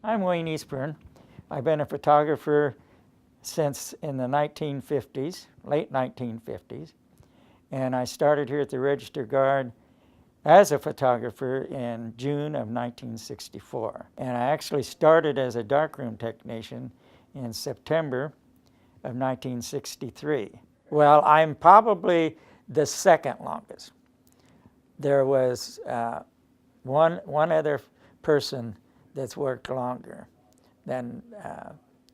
I'm Wayne Eastburn. I've been a photographer since in the 1950s, late 1950s, and I started here at the Register Guard as a photographer in June of 1964. And I actually started as a darkroom technician in September of 1963. Well, I'm probably the second longest. There was one other person that's worked longer than,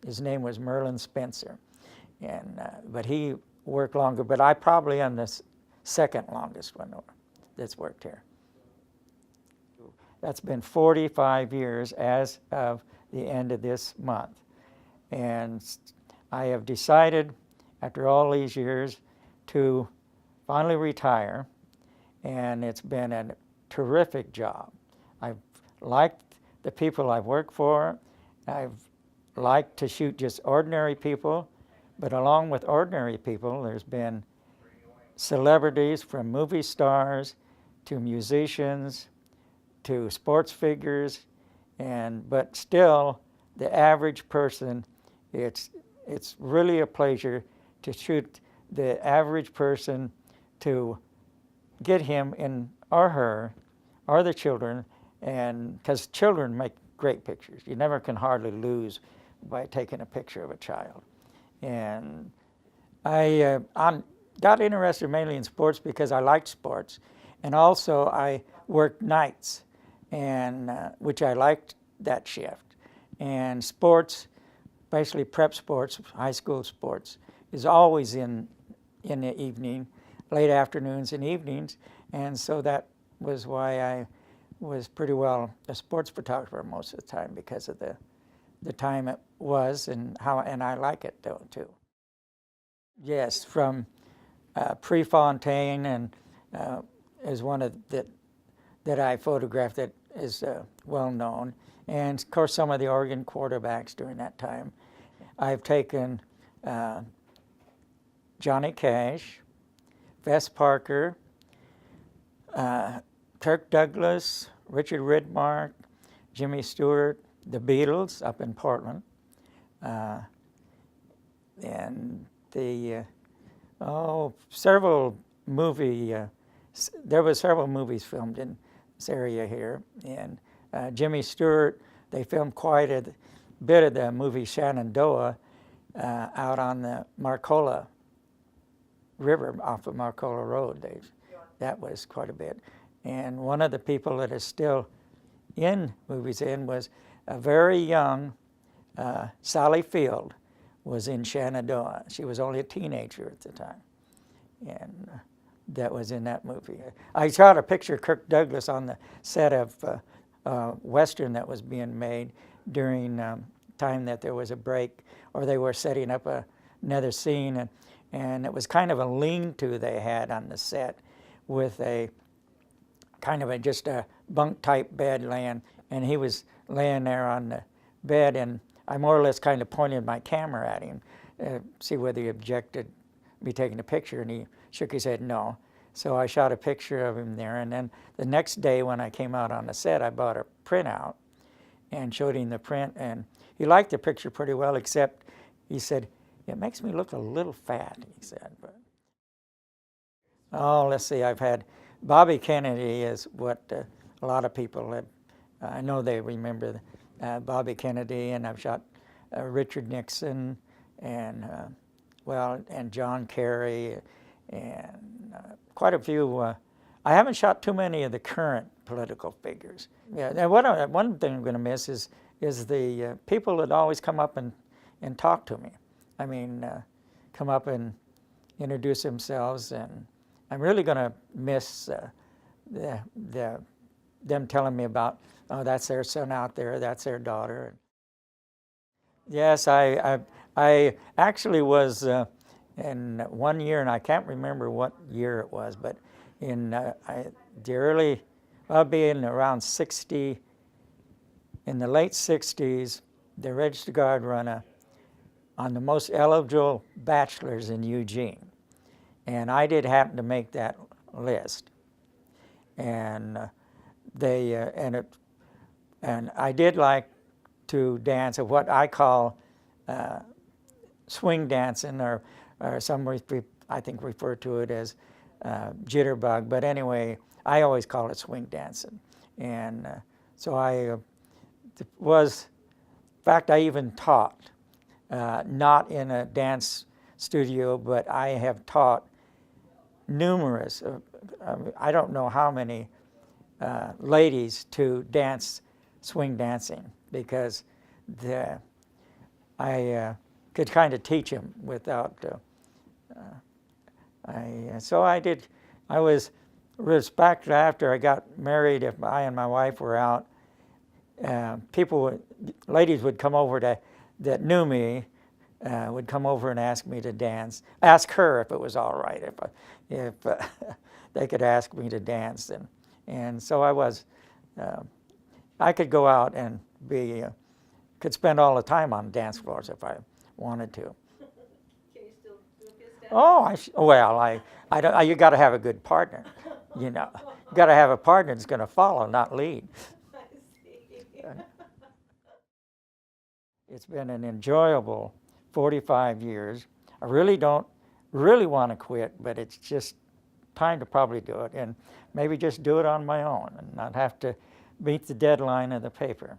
his name was Merlin Spencer, and but he worked longer, but I probably am the second longest one that's worked here. That's been 45 years as of the end of this month, and I have decided after all these years to finally retire, and it's been a terrific job. I've liked the people I've worked for. I've liked to shoot just ordinary people, but along with ordinary people, there's been celebrities from movie stars to musicians to sports figures, but still the average person, it's really a pleasure to shoot the average person, to get him in or her or the children, and because children make great pictures. You never can hardly lose by taking a picture of a child. And I got interested mainly in sports because I liked sports, and also I worked nights, and which I liked that shift. And sports, basically prep sports, high school sports, is always in the evening, late afternoons and evenings, and so that was why I was pretty well a sports photographer most of the time, because of the time it was and I like it though too. Yes, from Prefontaine, and is one of that I photographed that is well known, and of course some of the Oregon quarterbacks during that time. I've taken Johnny Cash, Vess Parker, Kirk Douglas, Richard Widmark, Jimmy Stewart, the Beatles up in Portland, and several there were several movies filmed in this area here, and Jimmy Stewart, they filmed quite a bit of the movie Shenandoah out on the Marcola River off of Marcola Road. That was quite a bit. And one of the people that is still in movies was a very young Sally Field was in Shenandoah. She was only a teenager at the time, and that was in that movie. I shot a picture of Kirk Douglas on the set of Western that was being made during time that there was a break, or they were setting up another scene, and it was kind of a lean-to they had on the set with a kind of just a bunk-type bed laying, and he was laying there on the bed, and I more or less kind of pointed my camera at him, see whether he objected me taking a picture, and he shook his head no. So I shot a picture of him there, and then the next day when I came out on the set, I bought a printout and showed him the print, and he liked the picture pretty well, except he said, "It makes me look a little fat," he said. But, oh, let's see, I've had Bobby Kennedy is what a lot of people have, I know they remember Bobby Kennedy, and I've shot Richard Nixon, and and John Kerry, and quite a few. I haven't shot too many of the current political figures. Yeah, and one thing I'm going to miss is the people that always come up and talk to me. I mean, come up and introduce themselves, and I'm really going to miss them telling me about, oh, that's their son out there, that's their daughter. Yes, I actually was in 1 year, and I can't remember what year it was, but in the early, I'll be in around 60, in the late 60s, the Register Guard run on the most eligible bachelors in Eugene. And I did happen to make that list. And and I did like to dance, of what I call swing dancing, or some I think refer to it as jitterbug. But anyway, I always call it swing dancing. And so I was, in fact, I even taught, not in a dance studio, but I have taught numerous, I don't know how many ladies to dance swing dancing, because I could kind of teach them without, so I did. I was respected after I got married. If I and my wife were out, ladies would come over that knew me, would come over and ask me to dance. Ask her if it was all right, if they could ask me to dance, and so I was. I could go out and could spend all the time on dance floors if I wanted to. Can you still do a few steps? Oh, I don't. You got to have a good partner, you know. You got to have a partner that's going to follow, not lead. I see. It's been an enjoyable 45 years. I really don't want to quit, but it's just time to probably do it, and maybe just do it on my own and not have to meet the deadline of the paper.